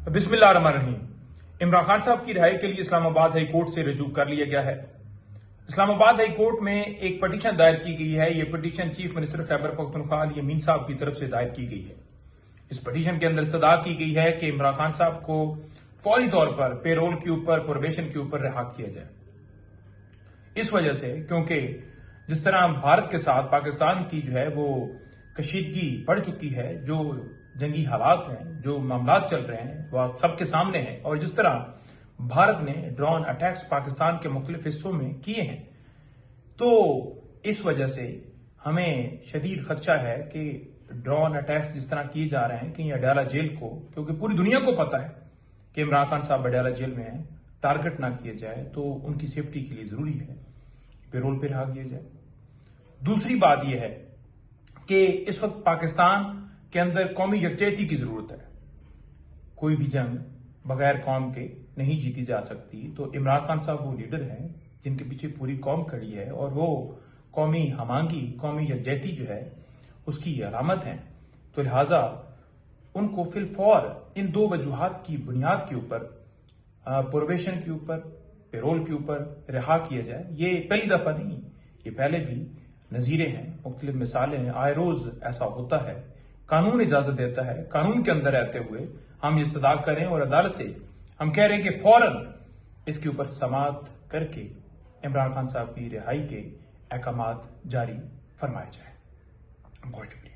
बिस्मिल्लाहिर्रहमानिर्रहीम। इमरान खान साहब की रिहाई के लिए इस्लामाबाद हाई कोर्ट से रजू कर लिया गया है। इस्लामाबाद हाई कोर्ट में एक पटिशन दायर की गई है। यह petition chief minister Khyber Pakhtunkhwa Ali Amin साहब की तरफ से दायर की गई है। इस पटिशन के अंदर इस्तदा की गई है कि इमरान खान साहब को फौरी तौर पर पेरोल के ऊपर, प्रोबेशन के ऊपर रिहा किया जाए। इस वजह से क्योंकि जिस तरह भारत के साथ पाकिस्तान की जो है वो कशीदगी बढ़ चुकी है, जो जंगी हालात हैं, जो मामलात चल रहे हैं वह सबके सामने हैं, और जिस तरह भारत ने ड्रोन अटैक्स पाकिस्तान के मुख्तलिफ हिस्सों में किए हैं, तो इस वजह से हमें शदीद खदशा है कि ड्रोन अटैक्स जिस तरह किए जा रहे हैं कि अडयाला जेल को, क्योंकि पूरी दुनिया को पता है कि इमरान खान साहब अडयाला जेल में हैं, टारगेट ना किए जाए तो उनकी सेफ्टी के लिए जरूरी है पेरोल पे रिहा किया जाए। दूसरी बात यह है कि इस वक्त पाकिस्तान के अंदर कौमी यकजहती की जरूरत है। कोई भी जंग बगैर कौम के नहीं जीती जा सकती। तो इमरान खान साहब वो लीडर हैं जिनके पीछे पूरी कौम खड़ी है, और वो कौमी हमांगी, कौमी यकजहती जो है उसकी अलामत है। तो लिहाजा उनको फिलफौर इन दो वजूहात की बुनियाद के ऊपर, प्रोबेशन के ऊपर, पेरोल के ऊपर रिहा किया जाए। ये पहली दफा नहीं, ये पहले भी नजीरें हैं, मुख्तलिफ मिसालें हैं, आए रोज ऐसा होता है। कानून इजाजत देता है, कानून के अंदर रहते हुए हम ये इस्तदा करें, और अदालत से हम कह रहे हैं कि फौरन इसके ऊपर समाअत करके इमरान खान साहब की रिहाई के अहकामात जारी फरमाए जाए। बहुत शुक्रिया।